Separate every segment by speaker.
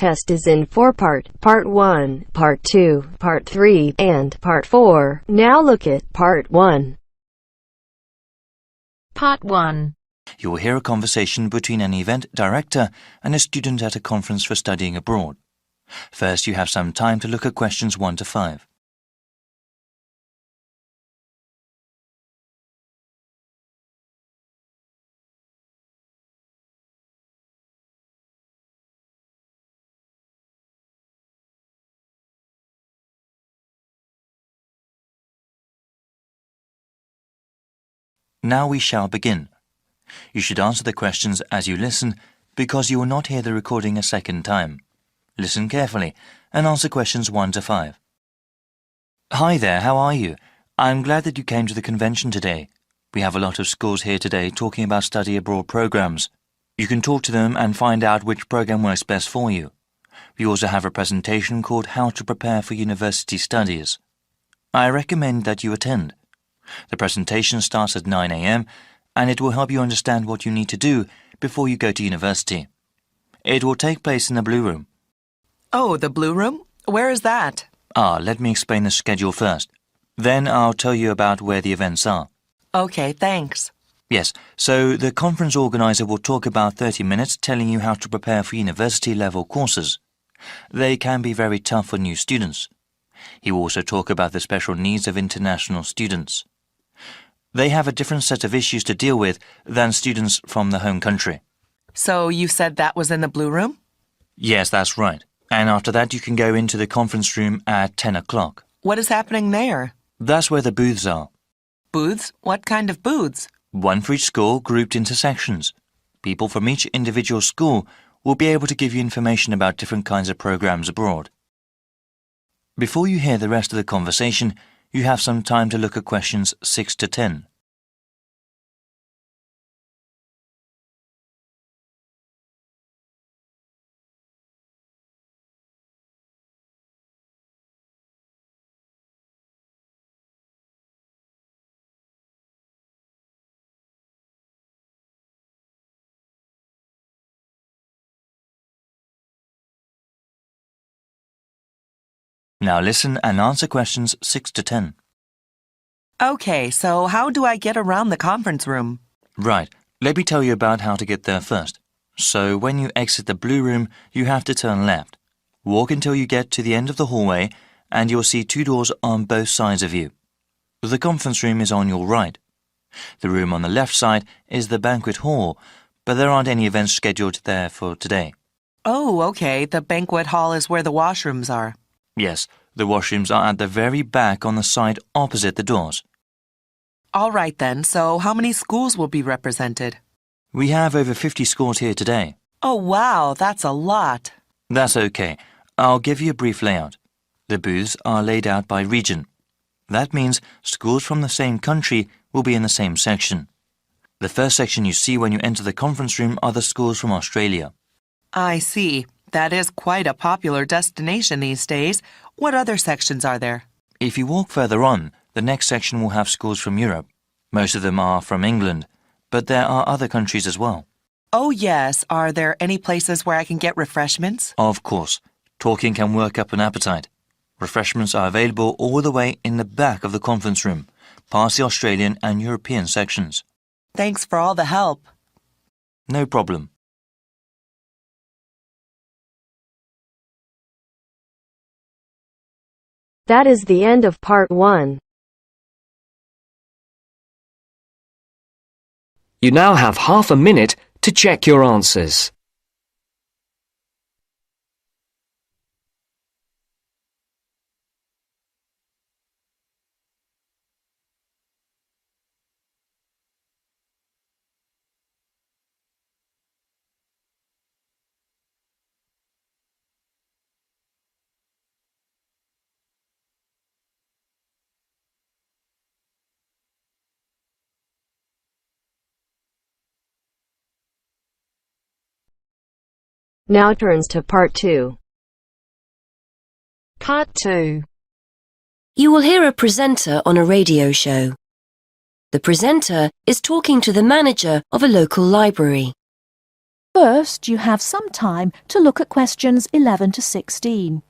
Speaker 1: test is in 4 parts: Part 1, Part 2, Part 3, and Part 4. Now look at Part 1.
Speaker 2: Part 1.
Speaker 3: You will hear a conversation between an event director and a student at a conference for studying abroad. First, you have some time to look at questions 1 to 5. Now we shall begin. You should answer the questions as you listen because you will not hear the recording a second time. Listen carefully and answer questions 1 to 5. Hi there, how are you? I'm glad that you came to the convention today. We have a lot of schools here today talking about study abroad programs. You can talk to them and find out which program works best for you. We also have a presentation called How to Prepare for University Studies. I recommend that you attend. The presentation starts at 9 a.m. and it will help you understand what you need to do before you go to university. It will take place in the Blue Room.
Speaker 4: Oh, the Blue Room? Where is that?
Speaker 3: Let me explain the schedule first. Then I'll tell you about where the events are.
Speaker 4: Okay, thanks.
Speaker 3: Yes, so the conference organizer will talk about 30 minutes telling you how to prepare for university-level courses. They can be very tough for new students. He will also talk about the special needs of international students. They have a different set of issues to deal with than students from the home country.
Speaker 4: So you said that was in the Blue Room?
Speaker 3: Yes, that's right. And after that you can go into the conference room at 10 o'clock.
Speaker 4: What is happening there?
Speaker 3: That's where the booths are.
Speaker 4: Booths? What kind of booths?
Speaker 3: One for each school grouped into sections. People from each individual school will be able to give you information about different kinds of programs abroad. Before you hear the rest of the conversation, you have some time to look at questions 6 to 10. Now listen and answer questions 6 to 10.
Speaker 4: Okay, so how do I get around the conference room?
Speaker 3: Right, let me tell you about how to get there first. So when you exit the Blue Room, you have to turn left. Walk until you get to the end of the hallway and you'll see 2 doors on both sides of you. The conference room is on your right. The room on the left side is the banquet hall, but there aren't any events scheduled there for today.
Speaker 4: Oh, okay, the banquet hall is where the washrooms are.
Speaker 3: Yes, the washrooms are at the very back on the side opposite the doors.
Speaker 4: All right then, so how many schools will be represented?
Speaker 3: We have over 50 schools here today.
Speaker 4: Oh, wow, that's a lot.
Speaker 3: That's okay. I'll give you a brief layout. The booths are laid out by region. That means schools from the same country will be in the same section. The first section you see when you enter the conference room are the schools from Australia.
Speaker 4: I see. That is quite a popular destination these days. What other sections are there?
Speaker 3: If you walk further on, the next section will have schools from Europe. Most of them are from England, but there are other countries as well.
Speaker 4: Oh, yes. Are there any places where I can get refreshments?
Speaker 3: Of course. Talking can work up an appetite. Refreshments are available all the way in the back of the conference room, past the Australian and European sections.
Speaker 4: Thanks for all the help.
Speaker 3: No problem.
Speaker 1: That is the end of Part 1.
Speaker 5: You now have half a minute to check your answers.
Speaker 1: Now turns to Part 2.
Speaker 2: Part 2.
Speaker 6: You will hear a presenter on a radio show. The presenter is talking to the manager of a local library.
Speaker 2: First, you have some time to look at questions 11 to 16.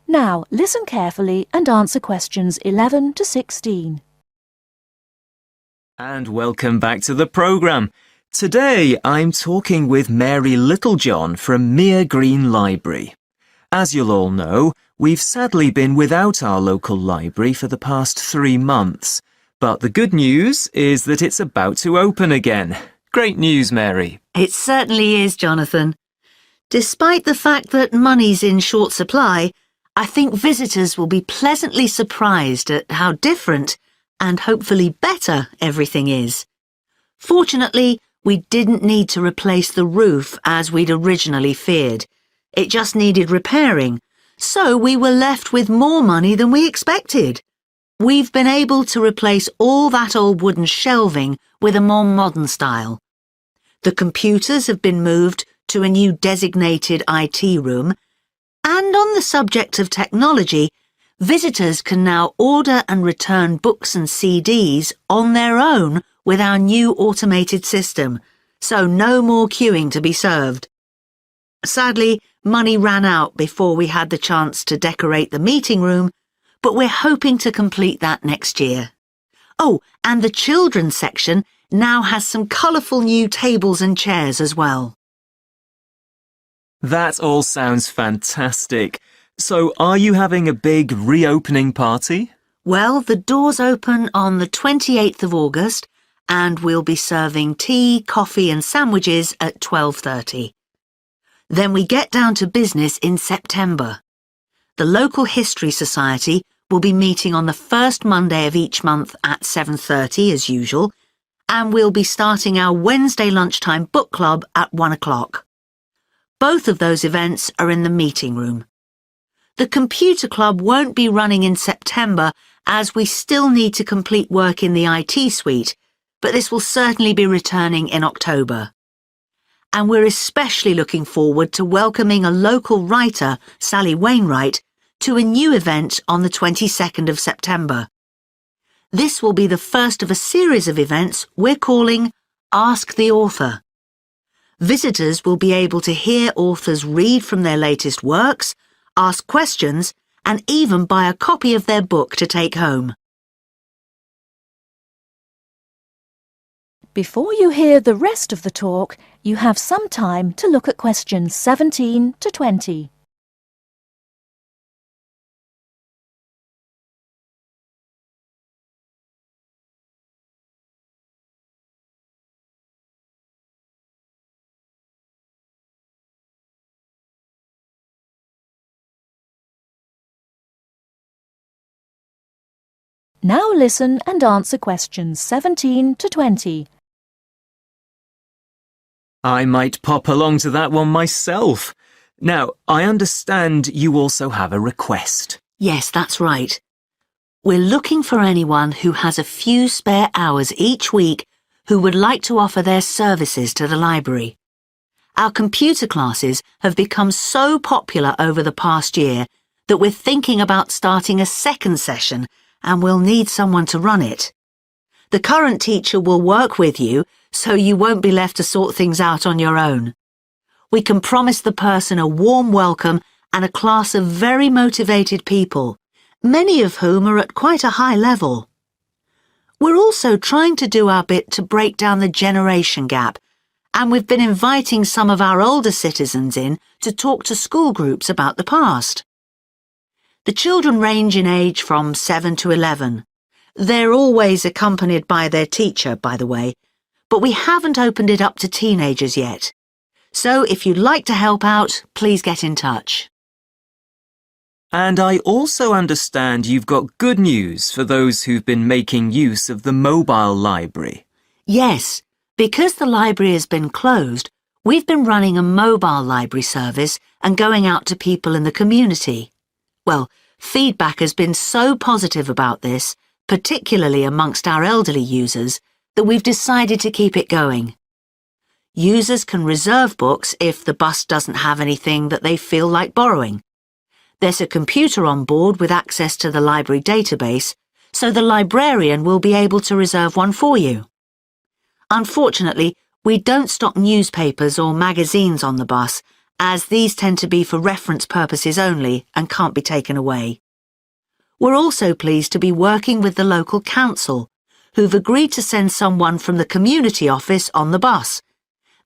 Speaker 2: Now, listen carefully and answer questions 11 to 16.
Speaker 7: And welcome back to the programme. Today I'm talking with Mary Littlejohn from Mere Green Library. As you'll all know, we've sadly been without our local library for the past 3 months. But the good news is that it's about to open again. Great news, Mary.
Speaker 8: It certainly is, Jonathan. Despite the fact that money's in short supply, I think visitors will be pleasantly surprised at how different and hopefully better everything is. Fortunately, we didn't need to replace the roof as we'd originally feared. It just needed repairing, so we were left with more money than we expected. We've been able to replace all that old wooden shelving with a more modern style. The computers have been moved to a new designated IT room, and on the subject of technology, visitors can now order and return books and CDs on their own with our new automated system, so no more queuing to be served. Sadly, money ran out before we had the chance to decorate the meeting room, but we're hoping to complete that next year. Oh, and the children's section now has some colourful new tables and chairs as well.
Speaker 7: That all sounds fantastic. So are you having a big reopening party?
Speaker 8: Well, the doors open on the 28th of August and we'll be serving tea, coffee and sandwiches at 12:30. Then we get down to business in September. The local History Society will be meeting on the first Monday of each month at 7:30 as usual, and we'll be starting our Wednesday lunchtime book club at 1 o'clock. Both of those events are in the meeting room. The computer club won't be running in September as we still need to complete work in the IT suite, but this will certainly be returning in October. And we're especially looking forward to welcoming a local writer, Sally Wainwright, to a new event on the 22nd of September. This will be the first of a series of events we're calling Ask the Author. Visitors will be able to hear authors read from their latest works, ask questions, and even buy a copy of their book to take home.
Speaker 2: Before you hear the rest of the talk, you have some time to look at questions 17 to 20. Now listen and answer questions 17 to 20.
Speaker 7: I might pop along to that one myself. Now, I understand you also have a request.
Speaker 8: Yes, that's right. We're looking for anyone who has a few spare hours each week who would like to offer their services to the library. Our computer classes have become so popular over the past year that we're thinking about starting a second session and we'll need someone to run it. The current teacher will work with you so you won't be left to sort things out on your own. We can promise the person a warm welcome and a class of very motivated people, many of whom are at quite a high level. We're also trying to do our bit to break down the generation gap, and we've been inviting some of our older citizens in to talk to school groups about the past. The children range in age from 7 to 11. They're always accompanied by their teacher, by the way, but we haven't opened it up to teenagers yet. So if you'd like to help out, please get in touch.
Speaker 7: And I also understand you've got good news for those who've been making use of the mobile library.
Speaker 8: Yes, because the library has been closed, We've been running a mobile library service and going out to people in the community. Well, feedback has been so positive about this, particularly amongst our elderly users, that we've decided to keep it going. Users can reserve books if the bus doesn't have anything that they feel like borrowing. There's a computer on board with access to the library database, so the librarian will be able to reserve one for you. Unfortunately, we don't stock newspapers or magazines on the bus, as these tend to be for reference purposes only and can't be taken away. We're also pleased to be working with the local council, who've agreed to send someone from the community office on the bus.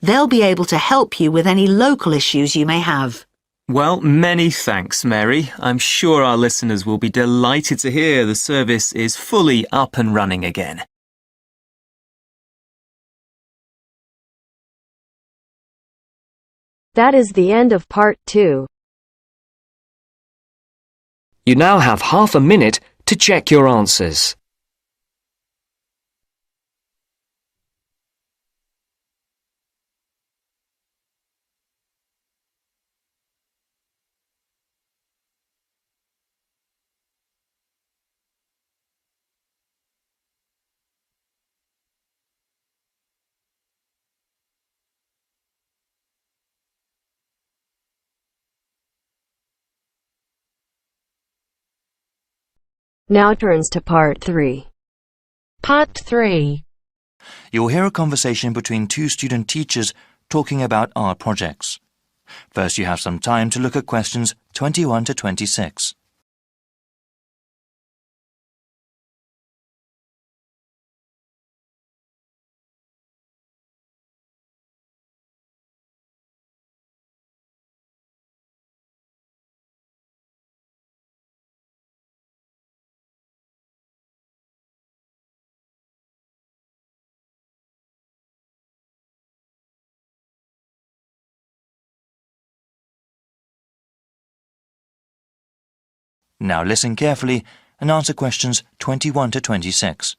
Speaker 8: They'll be able to help you with any local issues you may have.
Speaker 7: Well, many thanks, Mary. I'm sure our listeners will be delighted to hear the service is fully up and running again.
Speaker 1: That is the end of part 2.
Speaker 5: You now have half a minute to check your answers.
Speaker 1: Now turns to part 3.
Speaker 2: Part 3.
Speaker 3: You will hear a conversation between two student teachers talking about art projects. First, you have some time to look at questions 21 to 26. Now listen carefully and answer questions 21 to 26.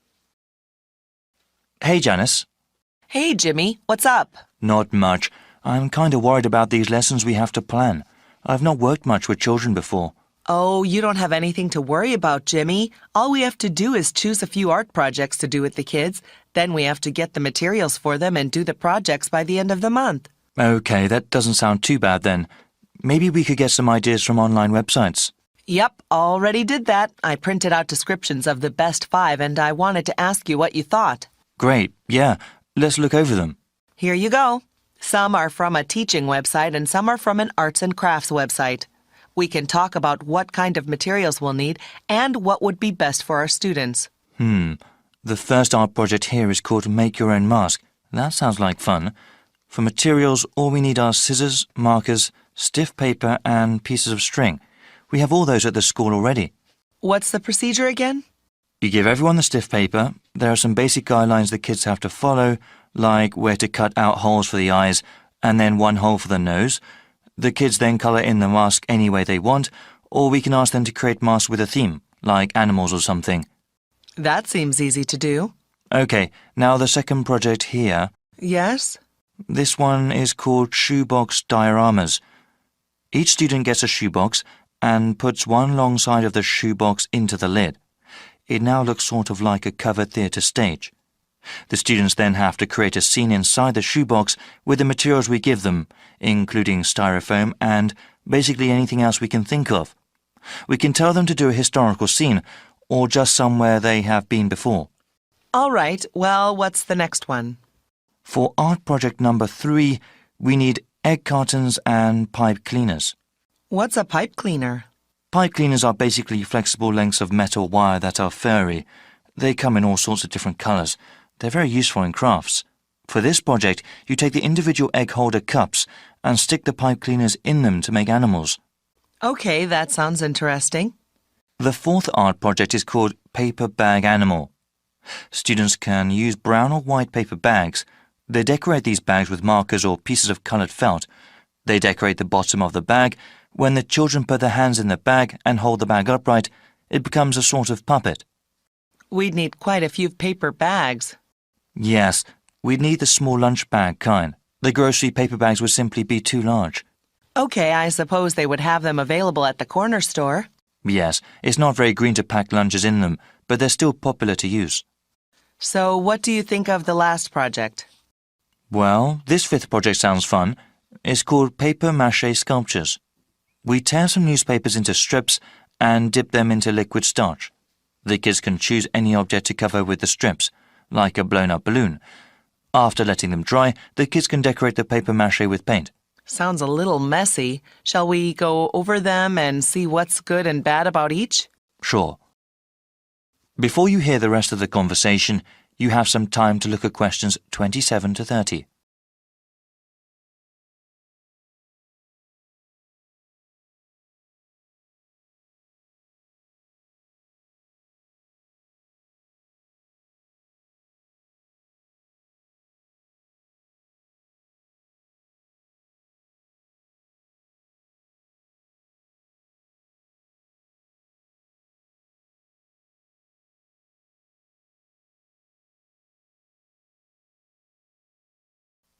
Speaker 3: Hey, Janice.
Speaker 4: Hey, Jimmy, what's up?
Speaker 3: Not much. I'm kind of worried about these lessons we have to plan. I've not worked much with children before.
Speaker 4: Oh, you don't have anything to worry about, Jimmy. All we have to do is choose a few art projects to do with the kids. Then we have to get the materials for them and do the projects by the end of the month.
Speaker 3: Okay, that doesn't sound too bad then. Maybe we could get some ideas from online websites.
Speaker 4: Yep, already did that. I printed out descriptions of the best 5 and I wanted to ask you what you thought.
Speaker 3: Great, yeah. Let's look over them.
Speaker 4: Here you go. Some are from a teaching website and some are from an arts and crafts website. We can talk about what kind of materials we'll need and what would be best for our students.
Speaker 3: The first art project here is called Make Your Own Mask. That sounds like fun. For materials, all we need are scissors, markers, stiff paper and pieces of string. We have all those at the school already.
Speaker 4: What's the procedure again?
Speaker 3: You give everyone the stiff paper. There are some basic guidelines the kids have to follow, like where to cut out holes for the eyes and then one hole for the nose. The kids then colour in the mask any way they want, or we can ask them to create masks with a theme, like animals or something.
Speaker 4: That seems easy to do.
Speaker 3: Okay, now the second project here.
Speaker 4: Yes?
Speaker 3: This one is called Shoebox Dioramas. Each student gets a shoebox and puts one long side of the shoebox into the lid. It now looks sort of like a covered theatre stage. The students then have to create a scene inside the shoebox with the materials we give them, including styrofoam and basically anything else we can think of. We can tell them to do a historical scene or just somewhere they have been before.
Speaker 4: All right, well, what's the next one?
Speaker 3: For art project number 3, we need egg cartons and pipe cleaners.
Speaker 4: What's a pipe cleaner?
Speaker 3: Pipe cleaners are basically flexible lengths of metal wire that are furry. They come in all sorts of different colours. They're very useful in crafts. For this project, you take the individual egg holder cups and stick the pipe cleaners in them to make animals.
Speaker 4: Okay, that sounds interesting.
Speaker 3: The fourth art project is called Paper Bag Animal. Students can use brown or white paper bags. They decorate these bags with markers or pieces of coloured felt. They decorate the bottom of the bag. When the children put their hands in the bag and hold the bag upright, it becomes a sort of puppet.
Speaker 4: We'd need quite a few paper bags.
Speaker 3: Yes, we'd need the small lunch bag kind. The grocery paper bags would simply be too large.
Speaker 4: Okay, I suppose they would have them available at the corner store.
Speaker 3: Yes, it's not very green to pack lunches in them, but they're still popular to use.
Speaker 4: So what do you think of the last project?
Speaker 3: Well, this fifth project sounds fun. It's called paper mache sculptures. We tear some newspapers into strips and dip them into liquid starch. The kids can choose any object to cover with the strips, like a blown-up balloon. After letting them dry, the kids can decorate the paper mache with paint.
Speaker 4: Sounds a little messy. Shall we go over them and see what's good and bad about each?
Speaker 3: Sure. Before you hear the rest of the conversation, you have some time to look at questions 27 to 30.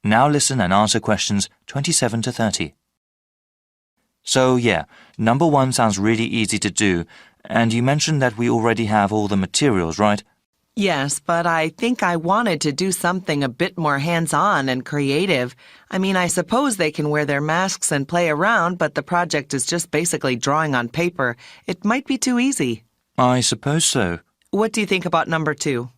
Speaker 3: Now listen and answer questions 27 to 30. So, yeah, number 1 sounds really easy to do, and you mentioned that we already have all the materials, right?
Speaker 4: Yes, but I think I wanted to do something a bit more hands-on and creative. I mean, I suppose they can wear their masks and play around, but the project is just basically drawing on paper. It might be too easy.
Speaker 3: I suppose so.
Speaker 4: What do you think about number 2?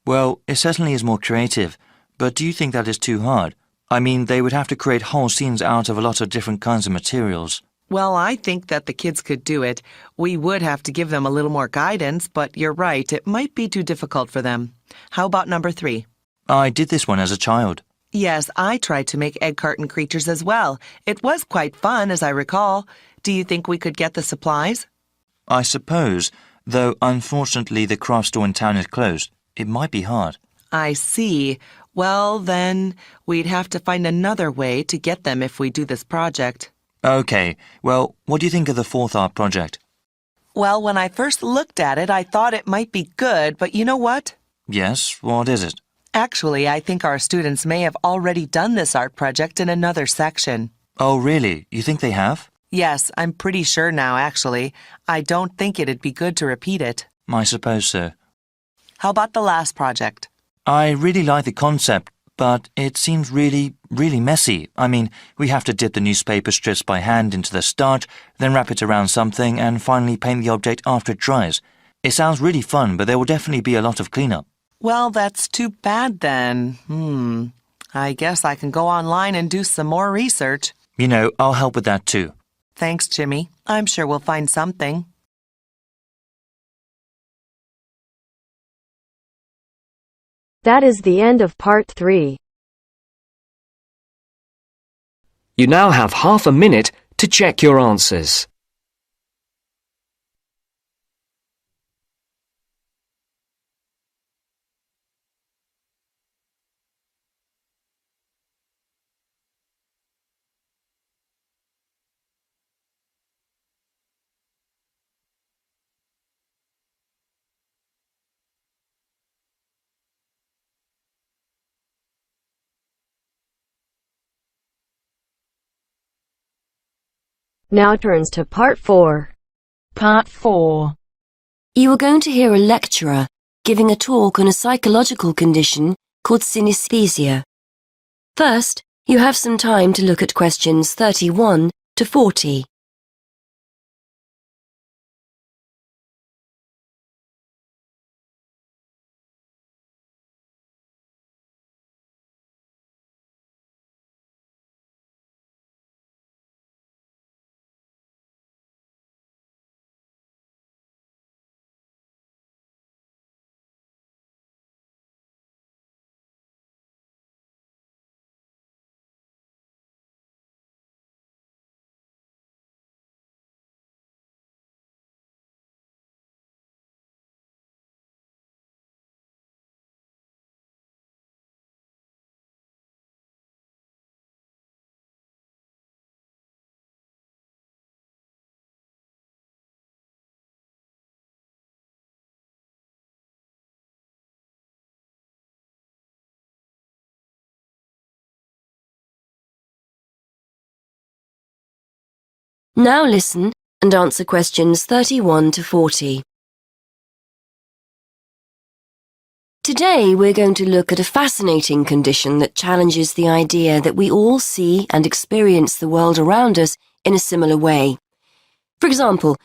Speaker 3: Well, it certainly is more creative, but do you think that is too hard? I mean, they would have to create whole scenes out of a lot of different kinds of materials.
Speaker 4: Well, I think that the kids could do it. We would have to give them a little more guidance, but you're right, it might be too difficult for them. How about number 3?
Speaker 3: I did this one as a child.
Speaker 4: Yes, I tried to make egg carton creatures as well. It was quite fun, as I recall. Do you think we could get the supplies?
Speaker 3: I suppose, though unfortunately the craft store in town is closed. It might be hard.
Speaker 4: I see. Well, then, we'd have to find another way to get them if we do this project.
Speaker 3: Okay, well, what do you think of the fourth art project?
Speaker 4: Well, when I first looked at it, I thought it might be good, but you know what?
Speaker 3: Yes, what is it?
Speaker 4: Actually, I think our students may have already done this art project in another section.
Speaker 3: Oh, really? You think they have?
Speaker 4: Yes, I'm pretty sure now, actually. I don't think it'd be good to repeat it.
Speaker 3: I suppose so.
Speaker 4: How about the last project?
Speaker 3: I really like the concept, but it seems really messy. I mean, we have to dip the newspaper strips by hand into the starch, then wrap it around something, and finally paint the object after it dries. It sounds really fun, but there will definitely be a lot of cleanup.
Speaker 4: Well, that's too bad then. I guess I can go online and do some more research.
Speaker 3: You know, I'll help with that too.
Speaker 4: Thanks, Jimmy. I'm sure we'll find something.
Speaker 1: That is the end of part 3.
Speaker 5: You now have half a minute to check your answers.
Speaker 1: Now turns to part 4.
Speaker 2: Part 4.
Speaker 6: You are going to hear a lecturer giving a talk on a psychological condition called synesthesia. First, you have some time to look at questions 31 to 40. Now listen and answer questions 31 to 40. Today we're going to look at a fascinating condition that challenges the idea that we all see and experience the world around us in a similar way. For example,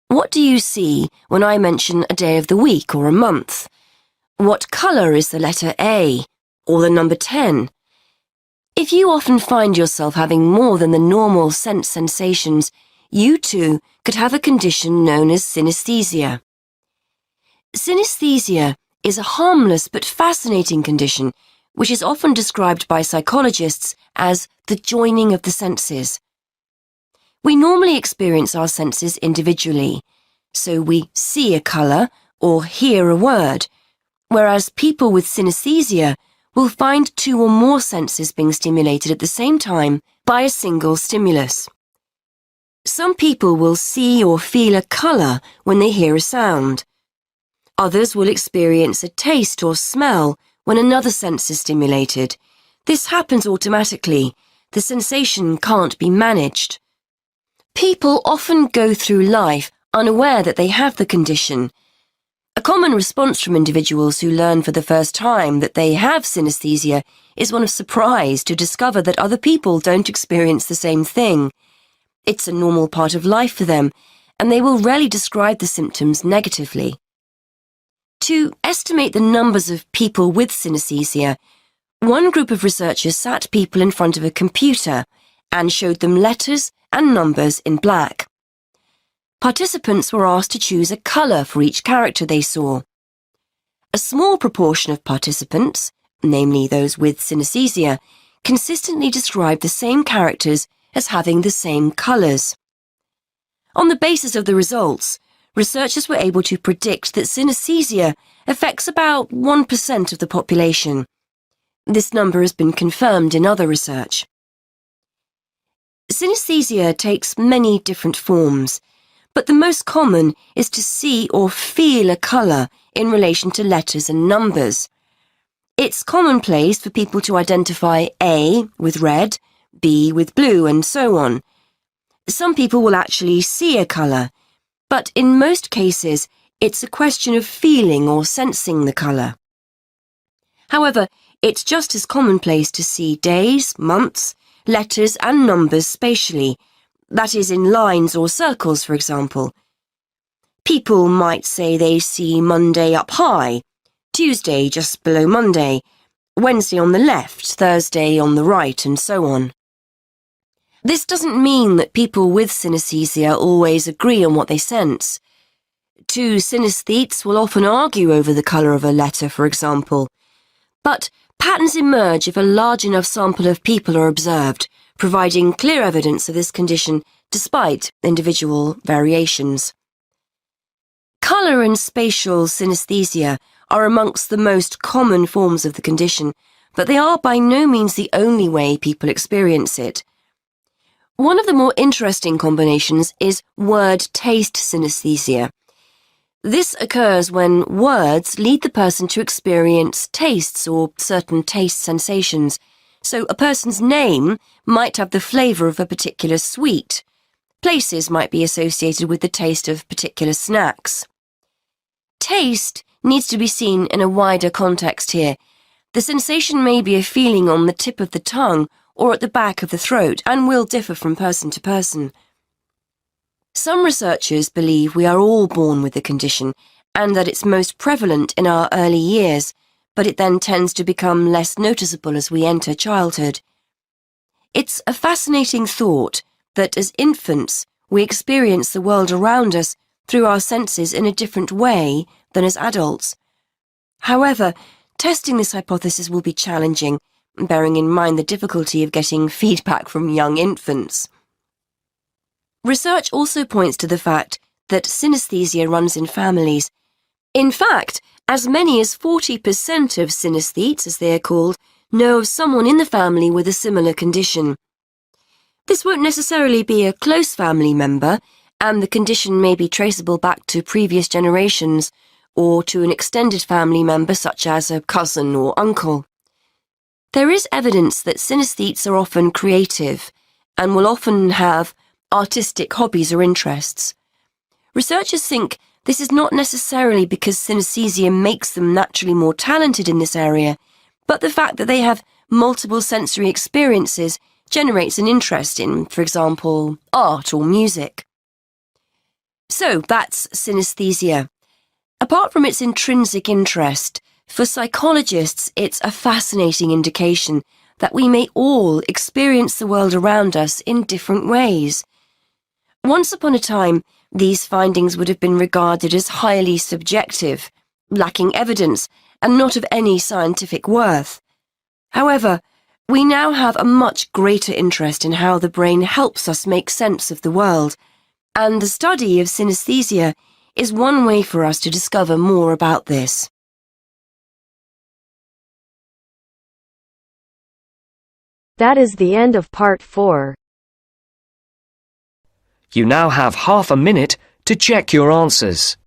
Speaker 6: what do you see when I mention a day of the week or a month? What colour is the letter A or the number 10? If you often find yourself having more than the normal sense sensations, you too could have a condition known as synesthesia. Synesthesia is a harmless but fascinating condition which is often described by psychologists as the joining of the senses. We normally experience our senses individually, so we see a colour or hear a word, whereas people with synesthesia will find two or more senses being stimulated at the same time by a single stimulus. Some people will see or feel a colour when they hear a sound. Others will experience a taste or smell when another sense is stimulated. This happens automatically. The sensation can't be managed. People often go through life unaware that they have the condition. A common response from individuals who learn for the first time that they have synesthesia is one of surprise to discover that other people don't experience the same thing. It's a normal part of life for them, and they will rarely describe the symptoms negatively. To estimate the numbers of people with synesthesia, one group of researchers sat people in front of a computer and showed them letters and numbers in black. Participants were asked to choose a colour for each character they saw. A small proportion of participants, namely those with synesthesia, consistently described the same characters as having the same colours. On the basis of the results, researchers were able to predict that synesthesia affects about 1% of the population. This number has been confirmed in other research. Synesthesia takes many different forms, but the most common is to see or feel a colour in relation to letters and numbers. It's commonplace for people to identify A with red, B with blue, and so on. Some people will actually see a colour, but in most cases, it's a question of feeling or sensing the colour. However, it's just as commonplace to see days, months, letters and numbers spatially, that is in lines or circles, for example. People might say they see Monday up high, Tuesday just below Monday, Wednesday on the left, Thursday on the right, and so on. This doesn't mean that people with synesthesia always agree on what they sense. Two synesthetes will often argue over the colour of a letter, for example. But patterns emerge if a large enough sample of people are observed, providing clear evidence of this condition despite individual variations. Colour and spatial synesthesia are amongst the most common forms of the condition, but they are by no means the only way people experience it. One of the more interesting combinations is word-taste synesthesia. This occurs when words lead the person to experience tastes or certain taste sensations. So a person's name might have the flavour of a particular sweet. Places might be associated with the taste of particular snacks. Taste needs to be seen in a wider context here. The sensation may be a feeling on the tip of the tongue or at the back of the throat and will differ from person to person. Some researchers believe we are all born with the condition and that it's most prevalent in our early years, but it then tends to become less noticeable as we enter childhood. It's a fascinating thought that as infants we experience the world around us through our senses in a different way than as adults. However, testing this hypothesis will be challenging, bearing in mind the difficulty of getting feedback from young infants. Research also points to the fact that synesthesia runs in families. In fact, as many as 40% of synesthetes, as they are called, know of someone in the family with a similar condition. This won't necessarily be a close family member, and the condition may be traceable back to previous generations or to an extended family member such as a cousin or uncle. There is evidence that synesthetes are often creative and will often have artistic hobbies or interests. Researchers think this is not necessarily because synesthesia makes them naturally more talented in this area, but the fact that they have multiple sensory experiences generates an interest in, for example, art or music. So that's synesthesia. Apart from its intrinsic interest, for psychologists it's a fascinating indication that we may all experience the world around us in different ways. Once upon a time, these findings would have been regarded as highly subjective, lacking evidence, and not of any scientific worth. However, we now have a much greater interest in how the brain helps us make sense of the world, and the study of synesthesia is one way for us to discover more about this.
Speaker 1: That is the end of part 4.
Speaker 5: You now have half a minute to check your answers.